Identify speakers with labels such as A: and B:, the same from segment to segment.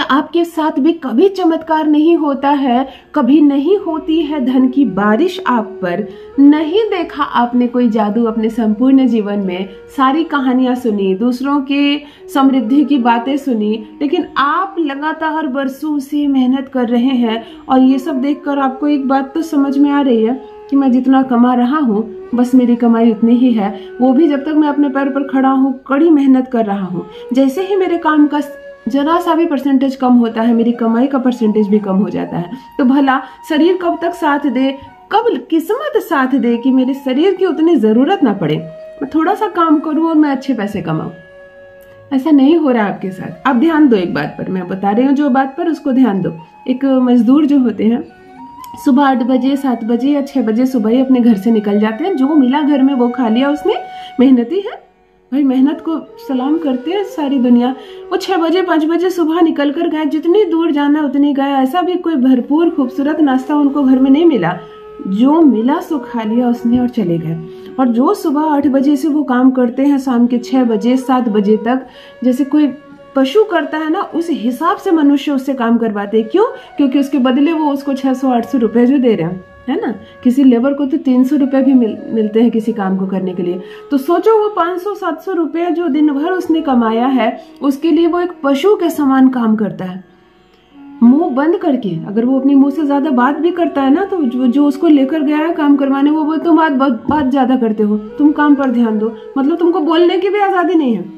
A: क्या आपके साथ भी कभी चमत्कार नहीं होता है? कभी नहीं होती है धन की बारिश आप पर? नहीं देखा आपने कोई जादू अपने संपूर्ण जीवन में? सारी कहानियां सुनी, दूसरों की समृद्धि की बातें सुनी, लेकिन आप लगातार बरसों से मेहनत कर रहे हैं और ये सब देखकर आपको एक बात तो समझ में आ रही है कि मैं जितना कमा रहा हूँ बस मेरी कमाई उतनी ही है, वो भी जब तक मैं अपने पैर पर खड़ा हूँ, कड़ी मेहनत कर रहा हूँ। जैसे ही मेरे काम का जरा सा भी परसेंटेज कम होता है, मेरी कमाई का परसेंटेज भी कम हो जाता है। तो भला शरीर कब तक साथ दे, कब किस्मत साथ दे कि मेरे शरीर की उतनी जरूरत ना पड़े, मैं थोड़ा सा काम करूं और मैं अच्छे पैसे कमाऊं। ऐसा नहीं हो रहा आपके साथ। आप ध्यान दो एक बात पर, मैं बता रही हूँ जो बात पर, उसको ध्यान दो। एक मजदूर जो होते हैं सुबह 8 बजे 7 बजे या 6 बजे सुबह ही अपने घर से निकल जाते हैं। जो मिला घर में वो खा लिया उसने, मेहनती है भाई, मेहनत को सलाम करते हैं सारी दुनिया। वो 6 बजे 5 बजे सुबह निकल कर गए, जितनी दूर जाना उतनी गए। ऐसा भी कोई भरपूर खूबसूरत नाश्ता उनको घर में नहीं मिला, जो मिला सो खा लिया उसने और चले गए। और जो सुबह 8 बजे से वो काम करते हैं शाम के 6 बजे 7 बजे तक, जैसे कोई पशु करता है ना, उस हिसाब से मनुष्य उससे काम करवाते हैं। क्यों? क्योंकि उसके बदले वो उसको 600-800 रुपए जो दे रहे हैं, है ना। किसी लेबर को तो 300 रुपए भी मिलते हैं किसी काम को करने के लिए। तो सोचो वो 500-700 रुपए जो दिन भर उसने कमाया है, उसके लिए वो एक पशु के समान काम करता है, मुंह बंद करके। अगर वो अपनी मुंह से ज्यादा बात भी करता है ना, तो जो उसको लेकर गया है काम करवाने, वो तुम बात ज्यादा करते हो, तुम काम पर ध्यान दो। मतलब तुमको बोलने की भी आजादी नहीं है।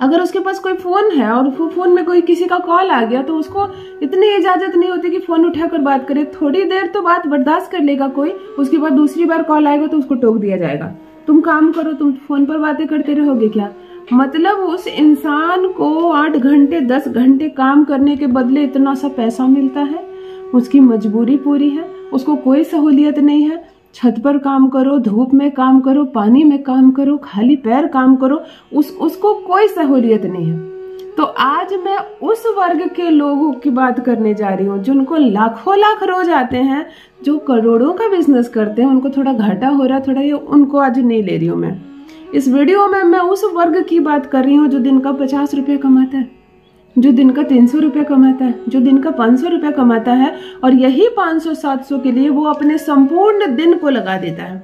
A: अगर उसके पास कोई फोन है और फोन में कोई किसी का कॉल आ गया, तो उसको इतनी इजाजत नहीं होती कि फोन उठाकर बात करे। थोड़ी देर तो बात बर्दाश्त कर लेगा कोई, उसके बाद दूसरी बार कॉल आएगा तो उसको टोक दिया जाएगा, तुम काम करो, तुम फोन पर बातें करते रहोगे क्या। मतलब उस इंसान को 8 घंटे 10 घंटे काम करने के बदले इतना सा पैसा मिलता है। उसकी मजबूरी पूरी है, उसको कोई सहूलियत नहीं है। छत पर काम करो, धूप में काम करो, पानी में काम करो, खाली पैर काम करो, उसको कोई सहूलियत नहीं है। तो आज मैं उस वर्ग के लोगों की बात करने जा रही हूँ जिनको लाखों लाख रोज आते हैं, जो करोड़ों का बिजनेस करते हैं। उनको थोड़ा घाटा हो रहा है, थोड़ा ये उनको आज नहीं ले रही हूँ मैं इस वीडियो में। मैं उस वर्ग की बात कर रही हूँ जो दिन का 50 रुपये कमाता है, जो दिन का 300 रुपया कमाता है, जो दिन का 500 रुपया कमाता है, और यही 500-700 के लिए वो अपने संपूर्ण दिन को लगा देता है।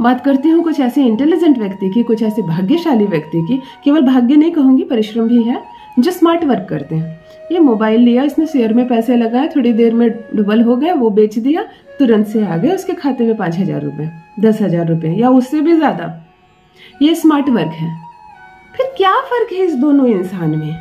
A: बात करती हूँ कुछ ऐसे इंटेलिजेंट व्यक्ति की, कुछ ऐसे भाग्यशाली व्यक्ति की, केवल भाग्य नहीं कहूंगी, परिश्रम भी है, जो स्मार्ट वर्क करते हैं। ये मोबाइल लिया, इसने शेयर में पैसे लगाए, थोड़ी देर में डबल हो गए, वो बेच दिया, तुरंत से आ गए उसके खाते में 5,000 रुपए, 10,000 रुपए या उससे भी ज्यादा। ये स्मार्ट वर्क है। फिर क्या फर्क है इस दोनों इंसान में?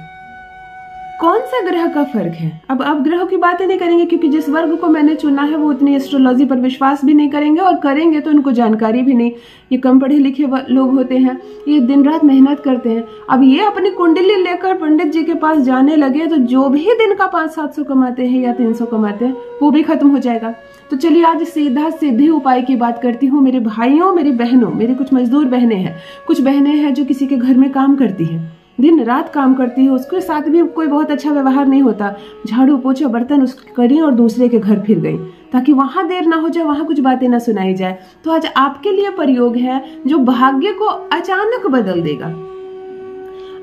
A: कौन सा ग्रह का फर्क है? अब ग्रहों की बातें नहीं करेंगे, क्योंकि जिस वर्ग को मैंने चुना है वो उतनी एस्ट्रोलॉजी पर विश्वास भी नहीं करेंगे, और करेंगे तो उनको जानकारी भी नहीं। ये कम पढ़े लिखे लोग होते हैं, ये दिन रात मेहनत करते हैं। अब ये अपनी कुंडली लेकर पंडित जी के पास जाने लगे तो जो भी दिन का 500-700 कमाते हैं या 300 कमाते हैं, वो भी खत्म हो जाएगा। तो चलिए आज सीधे उपाय की बात करती हूँ। मेरे भाइयों, मेरी बहनों, मेरी कुछ मजदूर बहनें हैं, कुछ बहनें हैं जो किसी के घर में काम करती हैं, दिन रात काम करती है, उसके साथ भी कोई बहुत अच्छा व्यवहार नहीं होता, झाड़ू पोछा बर्तन उसकी करी और दूसरे के घर फिर गई, ताकि वहां देर ना हो जाए, वहां कुछ बातें ना सुनाई जाए। तो आज आपके लिए प्रयोग है जो भाग्य को अचानक बदल देगा।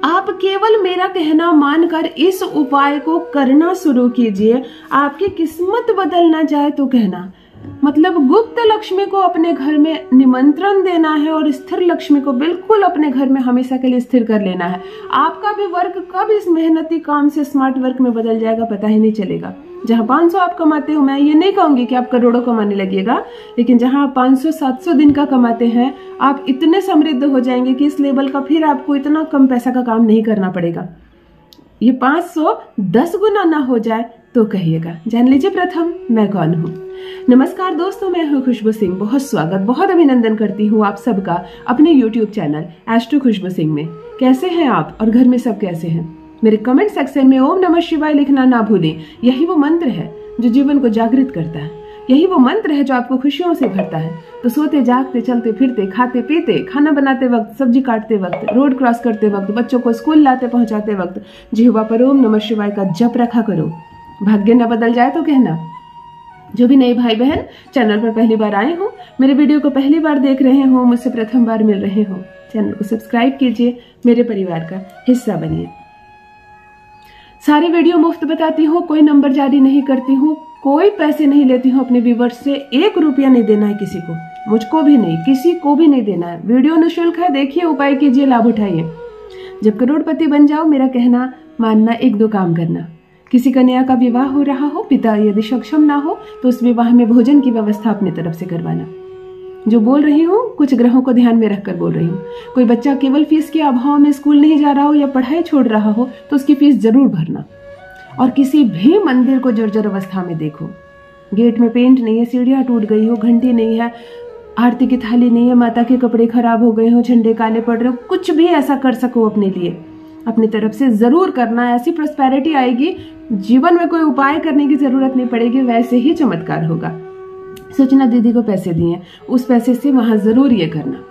A: आप केवल मेरा कहना मानकर इस उपाय को करना शुरू कीजिए। आपकी किस्मत बदलना चाहे तो कहना, मतलब गुप्त लक्ष्मी को अपने घर में निमंत्रण देना है और स्थिर लक्ष्मी को बिल्कुल अपने घर में हमेशा के लिए स्थिर कर लेना है। आपका भी वर्क कब इस मेहनती काम से स्मार्ट वर्क में बदल जाएगा पता ही नहीं चलेगा। जहां 500 आप कमाते हो, मैं ये नहीं कहूंगी कि आप करोड़ों कमाने लगिएगा, लेकिन जहां आप 500-700 दिन का कमाते हैं, आप इतने समृद्ध हो जाएंगे कि इस लेवल का फिर आपको इतना कम पैसा का काम नहीं करना पड़ेगा। ये 500 10 गुना ना हो जाए तो कहिएगा। जान लीजिए प्रथम मैं कौन हूँ। नमस्कार दोस्तों, मैं हूँ खुशबू सिंह। बहुत स्वागत, बहुत अभिनंदन करती हूँ आप सबका अपने YouTube चैनल एस्ट्रो खुशबू सिंह में। कैसे हैं आप और घर में सब कैसे हैं? मेरे कमेंट सेक्शन में ओम नमः शिवाय लिखना ना भूलें। यही वो मंत्र है जो जीवन को जागृत करता है, यही वो मंत्र है जो आपको खुशियों से भरता है। तो सोते जागते, चलते फिरते, खाते पीते, खाना बनाते वक्त, सब्जी काटते वक्त, रोड क्रॉस करते वक्त, बच्चों को स्कूल लाते पहुंचाते वक्त जिह्वा पर ओम नमः शिवाय का जप रखा करो। भाग्य न बदल जाए तो कहना। जो भी नए भाई बहन चैनल पर पहली बार आए हो, मेरे वीडियो को पहली बार देख रहे हो, मुझसे प्रथम बार मिल रहे हो, चैनल को सब्सक्राइब कीजिए, मेरे परिवार का हिस्सा बनिए। सारे वीडियो मुफ्त बताती हूँ, कोई नंबर जारी नहीं करती हूँ, कोई पैसे नहीं लेती हूँ अपने व्यूवर्स से। 1 रुपया नहीं देना है किसी को, मुझको भी नहीं, किसी को भी नहीं देना है। वीडियो निःशुल्क है, देखिए, उपाय कीजिए, लाभ उठाइए। जब करोड़पति बन जाओ, मेरा कहना मानना, 1-2 काम करना। किसी कन्या का विवाह हो रहा हो, पिता यदि सक्षम ना हो तो उस विवाह में भोजन की व्यवस्था अपनी तरफ से करवाना। जो बोल रही हूँ कुछ ग्रहों को ध्यान में रखकर बोल रही हूँ। कोई बच्चा केवल फीस के अभाव में स्कूल नहीं जा रहा हो या पढ़ाई छोड़ रहा हो तो उसकी फीस जरूर भरना। और किसी भी मंदिर को जर्जर अवस्था में देखो, गेट में पेंट नहीं है, सीढ़ियाँ टूट गई हो, घंटी नहीं है, आरती की थाली नहीं है, माता के कपड़े खराब हो गए हो, झंडे काले पड़ रहे हो, कुछ भी ऐसा कर सको अपने लिए, अपनी तरफ से जरूर करना। ऐसी प्रॉस्पेरिटी आएगी, जीवन में कोई उपाय करने की जरूरत नहीं पड़ेगी, वैसे ही चमत्कार होगा। सोचना दीदी को पैसे दिए, उस पैसे से वहां जरूर ये करना।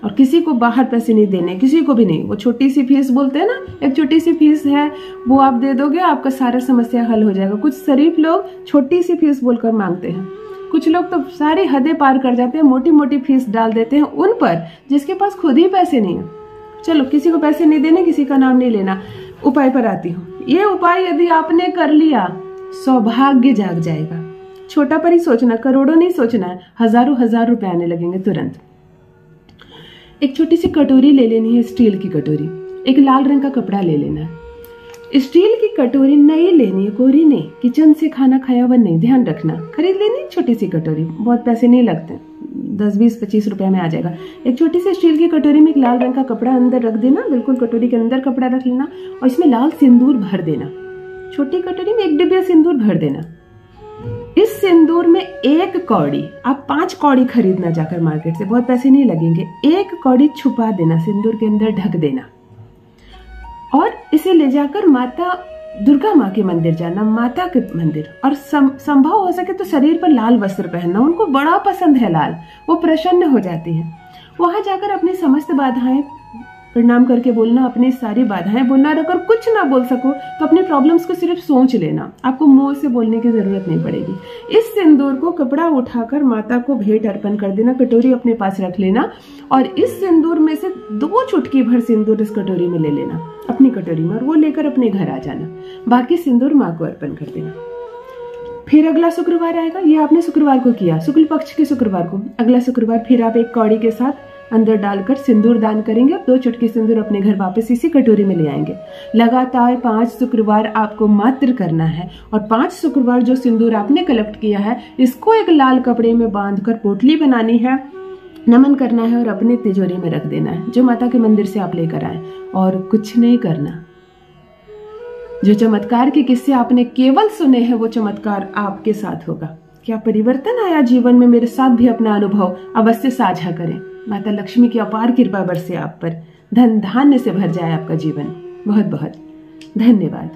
A: और किसी को बाहर पैसे नहीं देने, किसी को भी नहीं। वो छोटी सी फीस बोलते हैं ना, एक छोटी सी फीस है, वो आप दे दोगे, आपका सारा समस्या हल हो जाएगा। कुछ शरीफ लोग छोटी सी फीस बोलकर मांगते हैं, कुछ लोग तो सारी हदें पार कर जाते हैं, मोटी मोटी फीस डाल देते हैं उन पर जिसके पास खुद ही पैसे नहीं है। चलो, किसी को पैसे नहीं देने, किसी का नाम नहीं लेना। उपाय पर आती हूँ। ये उपाय यदि आपने कर लिया, सौभाग्य जाग जाएगा। छोटा पर ही सोचना, करोड़ों नहीं सोचना है, हजारों रुपए आने लगेंगे तुरंत। एक छोटी सी कटोरी ले लेनी है, स्टील की कटोरी। एक लाल रंग का कपड़ा ले लेना है। स्टील की कटोरी नई लेनी है, कोरी नहीं, किचन से खाना खाया हुआ नहीं, ध्यान रखना। खरीद लेनी छोटी सी कटोरी, बहुत पैसे नहीं लगते, 10, 20, 25 रुपए में आ जाएगा। एक छोटी सी स्टील की कटोरी में एक लाल रंग का कपड़ा अंदर रख देना, बिल्कुल कटोरी के अंदर कपड़ा रख लेना और इसमें लाल सिंदूर भर देना। छोटी कटोरी में 1 डिब्बा सिंदूर भर देना। इस सिंदूर में 1 कौड़ी, आप 5 कौड़ी खरीदना जाकर मार्केट से, बहुत पैसे नहीं लगेंगे। 1 कौड़ी छुपा देना, सिंदूर के अंदर ढक देना और इसे ले जाकर माता दुर्गा माँ के मंदिर जाना, माता के मंदिर। और संभव हो सके तो शरीर पर लाल वस्त्र पहनना, उनको बड़ा पसंद है लाल, वो प्रसन्न हो जाती है। वहां जाकर अपनी समस्त बाधाएं प्रणाम करके बोलना, अपनी सारी बाधाएं बोलना। और अगर कुछ ना बोल सको तो अपने प्रॉब्लम्स को सिर्फ सोच लेना, आपको मुंह से बोलने की जरूरत नहीं पड़ेगी। इस सिंदूर को कपड़ा उठाकर माता को भेंट अर्पण कर देना, कटोरी अपने पास रख लेना और इस सिंदूर में से 2 चुटकी भर सिंदूर इस कटोरी में ले लेना, अपनी कटोरी में, और वो लेकर अपने घर आ जाना। बाकी सिंदूर माँ को अर्पण कर देना। फिर अगला शुक्रवार आएगा, ये आपने शुक्रवार को किया, शुक्ल पक्ष के शुक्रवार को। अगला शुक्रवार फिर आप 1 कौड़ी के साथ अंदर डालकर सिंदूर दान करेंगे। 2 चुटकी सिंदूर अपने घर वापस इसी कटोरी में ले आएंगे। लगातार 5 शुक्रवार आपको मात्र करना है और 5 शुक्रवार जो सिंदूर आपने कलेक्ट किया है इसको एक लाल कपड़े में बांधकर पोटली बनानी है, नमन करना है और अपने तिजोरी में रख देना है, जो माता के मंदिर से आप लेकर आए। और कुछ नहीं करना। जो चमत्कार के किस्से आपने केवल सुने हैं वो चमत्कार आपके साथ होगा। क्या परिवर्तन आया जीवन में, मेरे साथ भी अपना अनुभव अवश्य साझा करें। माता लक्ष्मी की अपार कृपा बरसे आप पर, धन धान्य से भर जाए आपका जीवन। बहुत बहुत धन्यवाद।